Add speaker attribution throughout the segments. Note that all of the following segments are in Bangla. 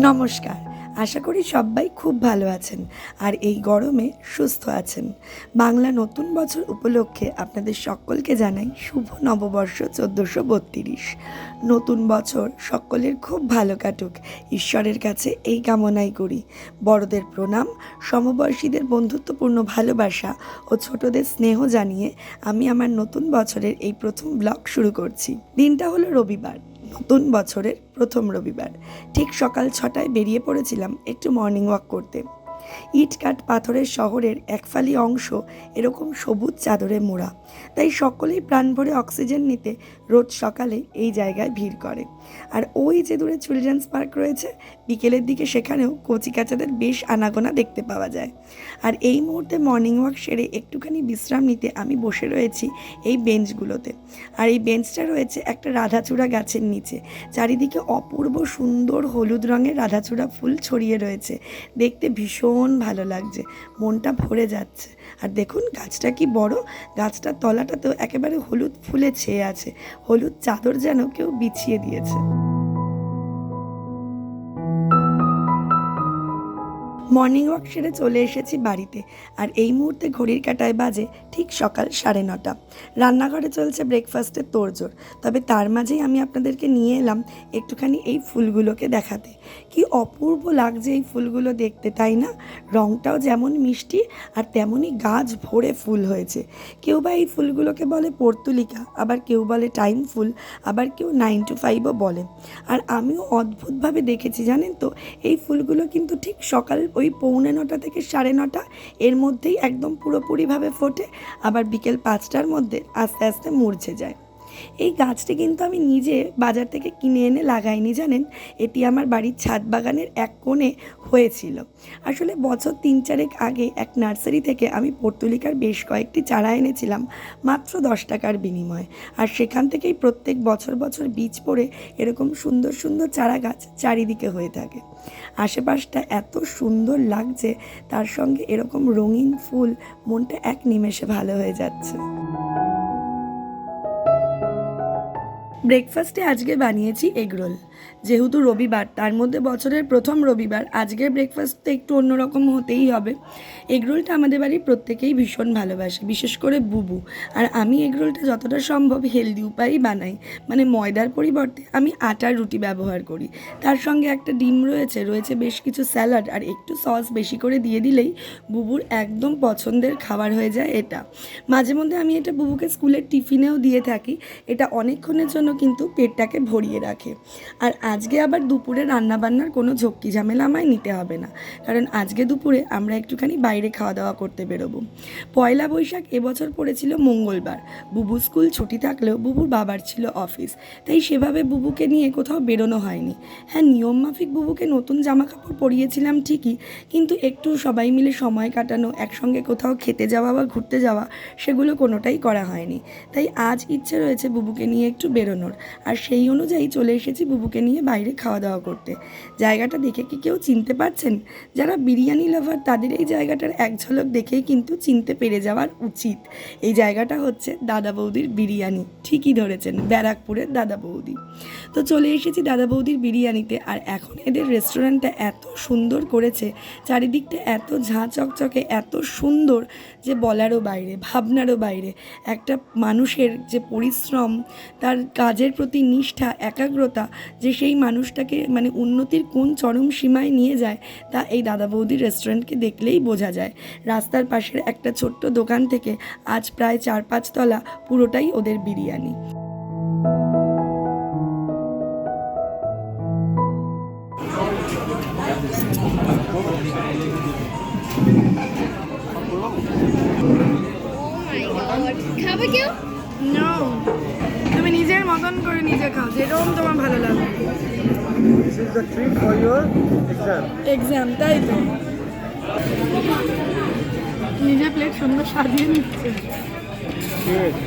Speaker 1: নমস্কার, আশা করি সবাই খুব ভালো আছেন আর এই গরমে সুস্থ আছেন। বাংলা নতুন বছর উপলক্ষে আপনাদের সকলকে জানাই শুভ নববর্ষ 1432। নতুন বছর সকলের খুব ভালো কাটুক, ঈশ্বরের কাছে এই কামনাই করি। বড়দের প্রণাম, সমবয়সীদের বন্ধুত্বপূর্ণ ভালোবাসা ও ছোটদের স্নেহ জানিয়ে আমি আমার নতুন বছরের এই প্রথম ব্লগ শুরু করছি। দিনটা হলো রবিবার, নতুন বছরের প্রথম রবিবার। ঠিক সকাল 6টায় বেরিয়ে পড়েছিলাম একটু মর্নিং ওয়াক করতে। ইট কাঠ পাথরের শহরের একফালি অংশ এরকম সবুজ চাদরে মোড়া, তাই সকলেই প্রাণ ভরে অক্সিজেন নিতে রোজ সকালে এই জায়গায় ভিড় করে। আর ওই যে দূরে চিলড্রেন্স পার্ক রয়েছে, বিকেলের দিকে সেখানেও কচিকাচাদের বেশ আনাগোনা দেখতে পাওয়া যায়। আর এই মুহূর্তে মর্নিং ওয়াক সেরে একটুখানি বিশ্রাম নিতে আমি বসে রয়েছি এই বেঞ্চগুলোতে। আর এই বেঞ্চটা রয়েছে একটা রাধাচূড়া গাছের নিচে। চারিদিকে অপূর্ব সুন্দর হলুদ রঙের রাধাচূড়া ফুল ছড়িয়ে রয়েছে, দেখতে ভীষণ ভালো লাগছে, মনটা ভরে যাচ্ছে। আর দেখুন গাছটা কি বড়, গাছটার তলাটাতেও একেবারে হলুদ ফুলে ছেয়ে আছে, হলুদ চাদর যেন কেউ বিছিয়ে দিয়েছে। মর্নিং ওয়াক সেরে চলে এসেছি বাড়িতে। আর এই মুহূর্তে ঘড়ির কাঁটায় বাজে ঠিক সকাল 9:30। রান্নাঘরে চলছে ব্রেকফাস্টের তোড়জোড়। তবে তার মাঝেই আমি আপনাদেরকে নিয়ে এলাম একটুখানি এই ফুলগুলোকে দেখাতে। কি অপূর্ব লাগছে এই ফুলগুলো দেখতে, তাই না? রঙটাও যেমন মিষ্টি আর তেমনই গাছ ভরে ফুল হয়েছে। কেউ বা এই ফুলগুলোকে বলে পর্তুলিকা, আবার কেউ বলে টাইম ফুল, আবার কেউ 9 to 5ও বলে। আর আমিও অদ্ভুতভাবে দেখেছি জানেন তো, এই ফুলগুলো কিন্তু ঠিক সকাল ওই 9:45 থেকে 9:30 এর মধ্যেই একদম পুরোপুরিভাবে ফোটে, আবার বিকেল 5টার মধ্যে আস্তে আস্তে মূর্ছে যায়। এই গাছটি কিন্তু আমি নিজে বাজার থেকে কিনে এনে লাগাইনি জানেন, এটি আমার বাড়ির ছাদ বাগানের এক কোণে হয়েছিল। আসলে বছর 3-4 আগে এক নার্সারি থেকে আমি পর্তুলিকার বেশ কয়েকটি চারা এনেছিলাম মাত্র 10 টাকার বিনিময়ে। আর সেখান থেকেই প্রত্যেক বছর বছর বীজ পড়ে এরকম সুন্দর সুন্দর চারা গাছ চারিদিকে হয়ে থাকে। আশেপাশটা এত সুন্দর লাগছে, তার সঙ্গে এরকম রঙিন ফুল, মনটা এক নিমেষে ভালো হয়ে যাচ্ছে। ব্রেকফাস্টে আজকে বানিয়েছি এগরোল। যেহেতু রবিবার, তার মধ্যে বছরের প্রথম রবিবার, আজকের ব্রেকফাস্টটা একটু অন্যরকম হতেই হবে। এগরোলটা আমাদের বাড়ির প্রত্যেকেই ভীষণ ভালোবাসে, বিশেষ করে বুবু। আর আমি এগরোলটা যতটা সম্ভব হেলদি উপায়েই বানাই, মানে ময়দার পরিবর্তে আমি আটার রুটি ব্যবহার করি। তার সঙ্গে একটা ডিম রয়েছে বেশ কিছু স্যালাড, আর একটু সস বেশি করে দিয়ে দিলেই বুবুর একদম পছন্দের খাবার হয়ে যায় এটা। মাঝে মধ্যে আমি এটা বুবুকে স্কুলের টিফিনেও দিয়ে থাকি। এটা অনেকক্ষণের জন্য কিন্তু পেটটাকে ভরিয়ে রাখে। আর আজকে আবার দুপুরে রান্নাবান্নার কোনো ঝক্কি ঝামেলা আমায় নিতে হবে না, কারণ আজকে দুপুরে আমরা একটুখানি বাইরে খাওয়া দাওয়া করতে বেরোবো। পয়লা বৈশাখ এবছর পড়েছিল মঙ্গলবার। বুবু স্কুল ছুটি থাকলেও বুবুর বাবার ছিল অফিস, তাই সেভাবে বুবুকে নিয়ে কোথাও বেরোনো হয়নি। হ্যাঁ, নিয়ম মাফিক বুবুকে নতুন জামা কাপড় পরিয়েছিলাম ঠিকই, কিন্তু একটু সবাই মিলে সময় কাটানো, একসঙ্গে কোথাও খেতে যাওয়া বা ঘুরতে যাওয়া, সেগুলো কোনোটাই করা হয়নি। তাই আজ ইচ্ছে রয়েছে বুবুকে নিয়ে একটু বেরোনোর, আর সেই অনুযায়ী চলে এসেছি বুবুকে নিয়ে বাইরে খাওয়া দাওয়া করতে। জায়গাটা দেখে কি কেউ চিনতে পারছেন? যারা বিরিয়ানি লাভার তাদের এই জায়গাটার এক ঝলক দেখেই কিন্তু চিনতে পেরে যাওয়ার উচিত। এই জায়গাটা হচ্ছে দাদা বৌদির বিরিয়ানি। ঠিকই ধরেছেন, ব্যারাকপুরের দাদা বৌদি। তো চলে এসেছি দাদা বৌদির বিরিয়ানিতে। আর এখন এদের রেস্টুরেন্টটা এত সুন্দর করেছে, চারিদিকটা এত ঝাঁ চকচকে, এত সুন্দর যে বলারও বাইরে, ভাবনারও বাইরে। একটা মানুষের যে পরিশ্রম, তার কাজের প্রতি নিষ্ঠা, একাগ্রতা, যে সেই মানুষটাকে মানে উন্নতির কোন চরম সীমায় নিয়ে যায়, তা এই দাদা বৌদির রেস্টুরেন্টকে দেখলেই বোঝা যায়। রাস্তার পাশের একটা ছোট্ট দোকান থেকে আজ প্রায় 4-5 তলা পুরোটাই ওদের বিরিয়ানি।
Speaker 2: খাবে কেউ?
Speaker 1: না, তুমি নিজের মতন করে নিজে খাও, যেরকম তোমার ভালো লাগে।
Speaker 3: This is the treat for your exam.
Speaker 1: তাই তো নিজের প্লেট সুন্দর সাজিয়ে নিচ্ছে।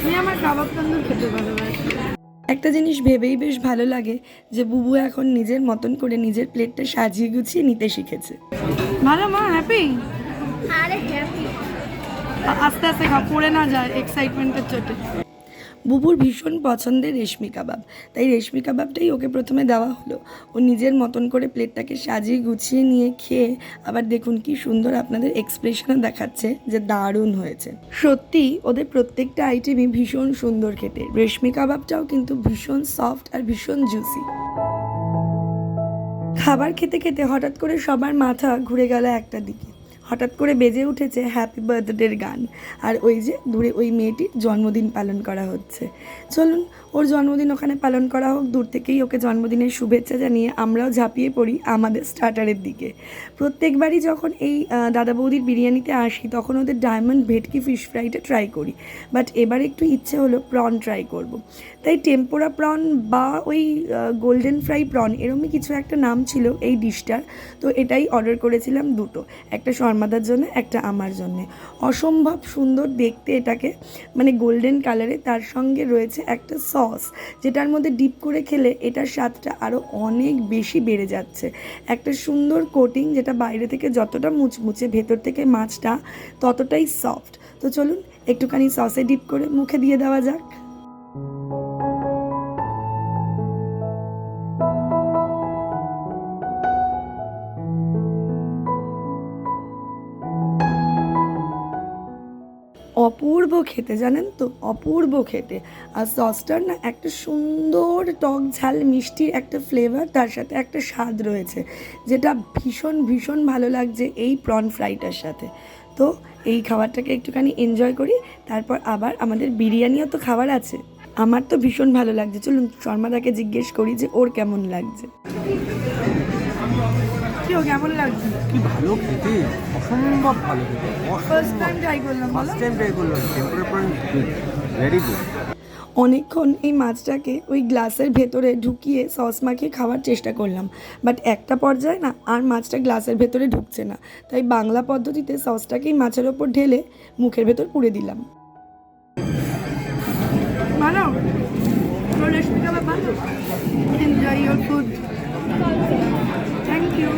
Speaker 1: আমি আমার কাবাব তন্দুর খেতে ভালোবাসি। একটা জিনিস ভেবেই বেশ ভালো লাগে যে বুবু এখন নিজের মতন করে নিজের প্লেটটা সাজিয়ে গুছিয়ে নিতে শিখেছে। ভালো মা, হ্যাপি?
Speaker 2: আরে হ্যাপি।
Speaker 1: আস্তে আস্তে খাও, পড়ে না যায় এক্সাইটমেন্টের চোটে। বুবুর ভীষণ পছন্দের রেশমি কাবাব, তাই রেশমি কাবাবটাই ওকে প্রথমে দেওয়া হলো। ও নিজের মতন করে প্লেটটাকে সাজিয়ে গুছিয়ে নিয়ে খেয়ে আবার দেখুন কি সুন্দর আপনাদের এক্সপ্রেশনও দেখাচ্ছে যে দারুণ হয়েছে। সত্যি ওদের প্রত্যেকটা আইটেমই ভীষণ সুন্দর খেতে। রেশমি কাবাবটাও কিন্তু ভীষণ সফট আর ভীষণ জুসি। খাবার খেতে খেতে হঠাৎ করে সবার মাথা ঘুরে গেল একটা দিকে। হঠাৎ করে বেজে উঠেছে হ্যাপি বার্থডের গান, আর ওই যে দূরে ওই মেয়েটির জন্মদিন পালন করা হচ্ছে। চলুন ওর জন্মদিন ওখানে পালন করা হোক, দূর থেকেই ওকে জন্মদিনের শুভেচ্ছা জানিয়ে আমরাও ঝাঁপিয়ে পড়ি আমাদের স্টার্টারের দিকে। প্রত্যেকবারই যখন এই দাদা বৌদির বিরিয়ানিতে আসি তখন ওদের ডায়মন্ড ভেটকি ফিশ ফ্রাইটা ট্রাই করি, বাট এবার একটু ইচ্ছে হলো প্রন ট্রাই করব। তাই টেম্পোরা প্রন বা ওই গোল্ডেন ফ্রাই প্রন এরকমই কিছু একটা নাম ছিল এই ডিশটার। তো এটাই অর্ডার করেছিলাম দুটো, একটা শর্মাদার জন্য, একটা আমার জন্যে। অসম্ভব সুন্দর দেখতে এটাকে, মানে গোল্ডেন কালারে, তার সঙ্গে রয়েছে একটা সস যেটার মধ্যে ডিপ করে খেলে এটার স্বাদটা আরও অনেক বেশি বেড়ে যাচ্ছে। একটা সুন্দর কোটিং যেটা বাইরে থেকে যতটা মুচমুচে ভেতর থেকে মাছটা ততটাই সফট। তো চলুন একটুখানি সসে ডিপ করে মুখে দিয়ে দেওয়া যাক। অপূর্ব খেতে, জানেন তো, অপূর্ব খেতে। আর সসটার না একটা সুন্দর টক ঝাল মিষ্টির একটা ফ্লেভার, তার সাথে একটা স্বাদ রয়েছে যেটা ভীষণ ভীষণ ভালো লাগছে এই প্রন ফ্রাইটার সাথে। তো এই খাবারটাকে একটুখানি এনজয় করি, তারপর আবার আমাদের বিরিয়ানিও তো খাবার আছে। আমার তো ভীষণ ভালো লাগছে। চলুন শর্মাদাকে জিজ্ঞেস করি যে ওর কেমন লাগছে। কেমন লাগছে?
Speaker 3: কি ভালো খেতে, অসম্ভব ভালো খেতে।
Speaker 1: ফার্স্ট টাইম ট্রাই করলাম।
Speaker 3: টেম্পোরা প্রন ভেরি গুড।
Speaker 1: অনেকক্ষণ এই মাছটাকে ওই গ্লাসের ভেতরে ঢুকিয়ে সস মাখিয়ে খাওয়ার চেষ্টা করলাম, বাট একটা পর্যায়ে না আর মাছটা গ্লাসের ভেতরে ঢুকছে না। তাই বাংলা পদ্ধতিতে সসটাকেই মাছের ওপর ঢেলে মুখের ভেতর পুড়ে দিলাম। ভালো, রেশমি কাবাব ভালো। Enjoy your food. Thank you.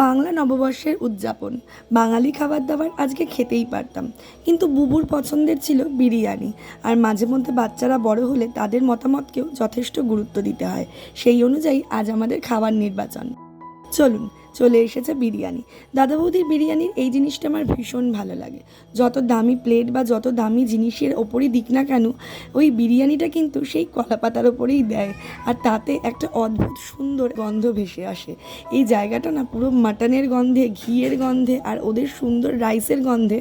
Speaker 1: Bangla নববর্ষের উদযাপন, বাঙালি খাবার দাবার আজকে খেতেই পারতাম, কিন্তু বুবুর পছন্দের ছিল বিরিয়ানি। আর মাঝে মধ্যে বাচ্চারা বড় হলে তাদের মতামতকেও যথেষ্ট গুরুত্ব দিতে হয়। সেই অনুযায়ী আজ আমাদের খাবার নির্বাচন। চলুন, চলে এসেছে বিরিয়ানি। দাদা বৌদির বিরিয়ানির এই জিনিসটা আমার ভীষণ ভালো লাগে। যত দামি প্লেট বা যত দামি জিনিসের ওপরই দিক না কেন, ওই বিরিয়ানিটা কিন্তু সেই কলাপাতার ওপরেই দেয়, আর তাতে একটা অদ্ভুত সুন্দর গন্ধ ভেসে আসে। এই জায়গাটা না পুরো মাটনের গন্ধে, ঘিয়ের গন্ধে আর ওদের সুন্দর রাইসের গন্ধে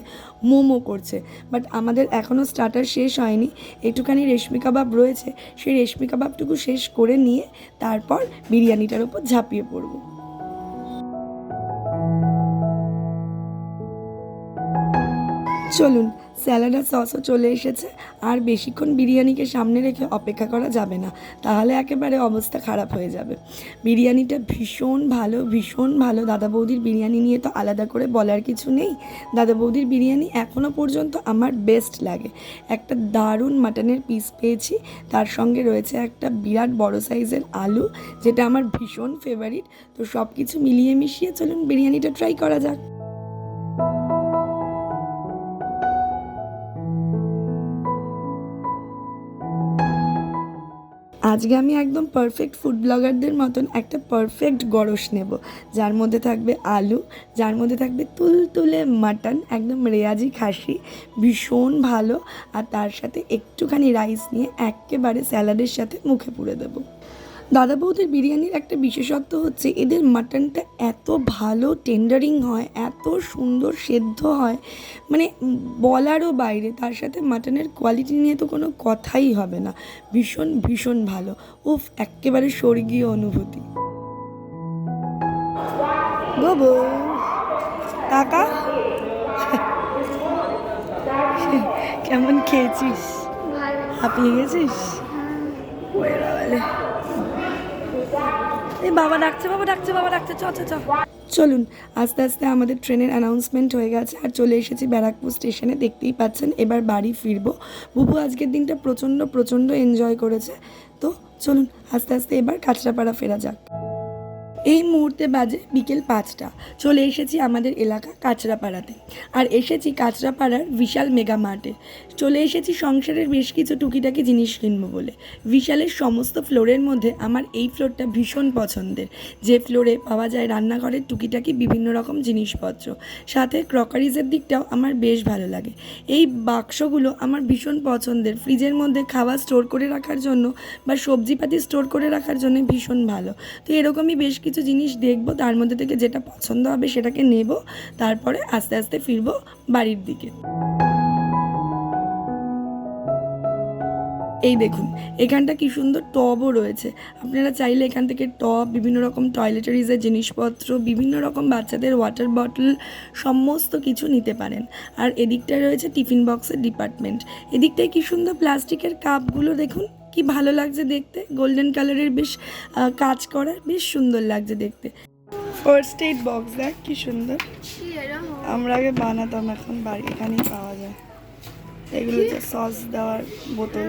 Speaker 1: মোমো করছে। বাট আমাদের এখনও স্টার্টার শেষ হয়নি, একটুখানি রেশমি কাবাব রয়েছে। সেই রেশমি কাবাবটুকু শেষ করে নিয়ে তারপর বিরিয়ানিটার ওপর ঝাঁপিয়ে পড়বো। চলুন, স্যালাড আর সসও চলে এসেছে। আর বেশিক্ষণ বিরিয়ানিকে সামনে রেখে অপেক্ষা করা যাবে না, তাহলে একেবারে অবস্থা খারাপ হয়ে যাবে। বিরিয়ানিটা ভীষণ ভালো, ভীষণ ভালো। দাদা বৌদির বিরিয়ানি নিয়ে তো আলাদা করে বলার কিছু নেই। দাদা বৌদির বিরিয়ানি এখনও পর্যন্ত আমার বেস্ট লাগে। একটা দারুণ মাটনের পিস পেয়েছি, তার সঙ্গে রয়েছে একটা বিরাট বড় সাইজের আলু, যেটা আমার ভীষণ ফেভারিট। তো সব কিছু মিলিয়ে মিশিয়ে চলুন বিরিয়ানিটা ট্রাই করা যাক। আজকে আমি একদম পারফেক্ট ফুড ব্লগারদের মতন একটা পারফেক্ট গরস নেব, যার মধ্যে থাকবে আলু, যার মধ্যে থাকবে তুলতুলে মাটন, একদম রেয়াজি খাসি, ভীষণ ভালো। আর তার সাথে একটুখানি রাইস নিয়ে একেবারে স্যালাডের সাথে মুখে পুরে দেবো। দাদা বৌদির বিরিয়ানির একটা বিশেষত্ব হচ্ছে এদের মাটনটা এত ভালো টেন্ডারিং হয়, এত সুন্দর সেদ্ধ হয়, মানে বলারও বাইরে। তার সাথে মাটনের কোয়ালিটি নিয়ে তো কোনো কথাই হবে না, ভীষণ ভীষণ ভালো। উফ, একেবারে স্বর্গীয় অনুভূতি। বাবু টাকা কেমন খেয়েছিস? হাঁপিয়ে গেছিস? ওরে বাবালে, এই বাবা ডাকছে, বাবা ডাকছে, বাবা ডাকছে, চ চ চ। চলুন, আস্তে আস্তে আমাদের ট্রেনের অ্যানাউন্সমেন্ট হয়ে গেছে আর চলে এসেছি ব্যারাকপুর স্টেশনে। দেখতেই পাচ্ছেন এবার বাড়ি ফিরবো। বুবু আজকের দিনটা প্রচণ্ড প্রচণ্ড এনজয় করেছে। তো চলুন আস্তে আস্তে এবার কাঁচরাপাড়া ফেরা যাক। এই মুহূর্তে বাজে বিকেল 5টা। চলে এসেছি আমাদের এলাকা কাঁচরাপাড়াতে। আর এসেছি কাঁচরাপাড়ার বিশাল মেগা মার্টে। চলে এসেছি সংসারের বেশ কিছু টুকিটাকি জিনিস কিনবো বলে। বিশালের সমস্ত ফ্লোরের মধ্যে আমার এই ফ্লোরটা ভীষণ পছন্দের, যে ফ্লোরে পাওয়া যায় রান্নাঘরের টুকিটাকি বিভিন্ন রকম জিনিসপত্র, সাথে ক্রকারিজের দিকটাও আমার বেশ ভালো লাগে। এই বাক্সগুলো আমার ভীষণ পছন্দের, ফ্রিজের মধ্যে খাবার স্টোর করে রাখার জন্য বা সবজিপাতি স্টোর করে রাখার জন্য ভীষণ ভালো। তো এরকমই বেশ কিছু জিনিস দেখবো, তার মধ্যে থেকে যেটা পছন্দ হবে সেটাকে নেব, তারপরে আস্তে আস্তে ফিরবো বাড়ির দিকে। এই দেখুন, এখানটা কি সুন্দর টবও রয়েছে। আপনারা চাইলে এখান থেকে টব, বিভিন্ন রকম টয়লেটারিজের জিনিসপত্র, বিভিন্ন রকম বাচ্চাদের ওয়াটার বটল, সমস্ত কিছু নিতে পারেন। আর এদিকটায় রয়েছে টিফিন বক্সের ডিপার্টমেন্ট। এদিকটায় কি সুন্দর প্লাস্টিকের কাপগুলো দেখুন, কি ভালো লাগছে দেখতে, গোল্ডেন কালারের বেশ কাজ করা, বেশ সুন্দর লাগছে দেখতে। ফার্স্ট এইড বক্স দেখ কি সুন্দর, আমরা আগে বানাতাম, এখন বাড়ি এখানেই পাওয়া যায়। এগুলো হচ্ছে সস দেওয়ার বোতল।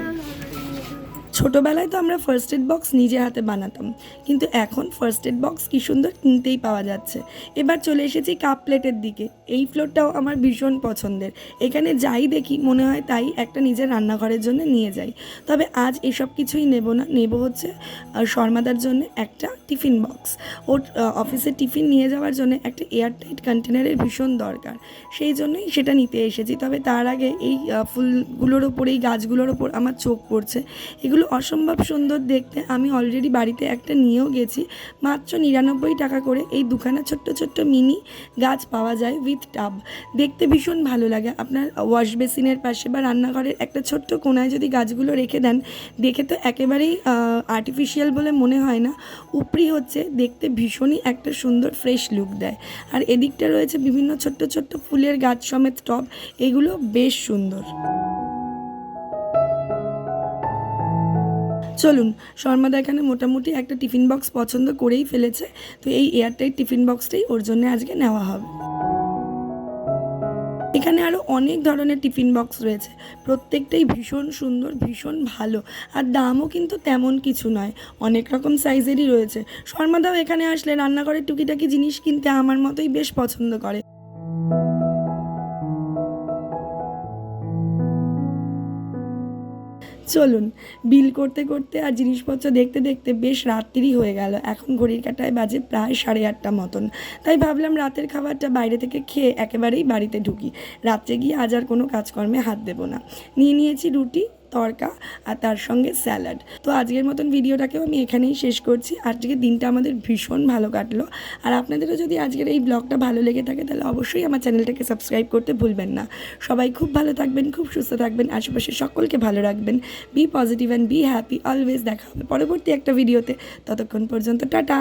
Speaker 1: ছোটোবেলায় তো আমরা ফার্স্ট এড বক্স নিজে হাতে বানাতাম, কিন্তু এখন ফার্স্ট এড বক্স কী সুন্দর কিনতেই পাওয়া যাচ্ছে। এবার চলে এসেছি কাপ প্লেটের দিকে। এই ফ্লোরটাও আমার ভীষণ পছন্দের। এখানে যাই দেখি মনে হয় তাই একটা নিজের রান্নাঘরের জন্য নিয়ে যাই। তবে আজ এসব কিছুই নেব না, নেব হচ্ছে শর্মাদার জন্য একটা টিফিন বক্স। ওর অফিসে টিফিন নিয়ে যাওয়ার জন্য একটা এয়ারটাইট কন্টেনারের ভীষণ দরকার, সেই জন্যই সেটা নিতে এসেছি। তবে তার আগে এই ফুলগুলোর ওপর, এই গাছগুলোর ওপর আমার চোখ পড়ছে। এগুলো অসম্ভব সুন্দর দেখতে। আমি অলরেডি বাড়িতে একটা নিয়েও গেছি, মাত্র 99 টাকা করে। এই দুখানা ছোট্ট ছোট্ট মিনি গাছ পাওয়া যায় উইথ টাব, দেখতে ভীষণ ভালো লাগে। আপনার ওয়াশ বেসিনের পাশে বা রান্নাঘরের একটা ছোট্ট কোণায় যদি গাছগুলো রেখে দেন, দেখে তো একেবারেই আর্টিফিশিয়াল বলে মনে হয় না, উপরি হচ্ছে, দেখতে ভীষণই একটা সুন্দর ফ্রেশ লুক দেয়। আর এদিকটা রয়েছে বিভিন্ন ছোট্ট ছোট্ট ফুলের গাছ সমেত টব, এগুলো বেশ সুন্দর। চলুন, শর্মাদা এখানে মোটামুটি একটা টিফিন বক্স পছন্দ করেই ফেলেছে, তো এই এয়ারটাইট টিফিন বক্সটাই ওর জন্য আজকে নেওয়া হবে। এখানে আরও অনেক ধরনের টিফিন বক্স রয়েছে, প্রত্যেকটাই ভীষণ সুন্দর, ভীষণ ভালো, আর দামও কিন্তু তেমন কিছু নয়, অনেক রকম সাইজেরই রয়েছে। শর্মাদাও এখানে আসলে রান্নাঘরের টুকিটাকি জিনিস কিনতে আমার মতোই বেশ পছন্দ করে। চলুন, বিল করতে করতে আর জিনিসপত্র দেখতে দেখতে বেশ রাত্রি হয়ে গেল। এখন ঘড়ির কাঁটায় বাজে প্রায় 8:30 মতন। তাই ভাবলাম রাতের খাবারটা বাইরে থেকে খেয়ে একেবারেই বাড়িতে ঢুকি, রাত্রে গিয়ে আজ আর কোনো কাজকর্মে হাত দেবো না। নিয়ে নিয়েছি রুটি, তড়কা আর তার সঙ্গে স্যালাড। তো আজকের মতন ভিডিওটাকেও আমি এখানেই শেষ করছি। আজকের দিনটা আমাদের ভীষণ ভালো কাটলো। আর আপনাদেরও যদি আজকের এই ব্লগটা ভালো লেগে থাকে, তাহলে অবশ্যই আমার চ্যানেলটাকে সাবস্ক্রাইব করতে ভুলবেন না। সবাই খুব ভালো থাকবেন, খুব সুস্থ থাকবেন, আশেপাশে সকলকে ভালো রাখবেন। Be positive and be happy always. দেখা হবে পরবর্তী একটা ভিডিওতে। ততক্ষণ পর্যন্ত টাটা।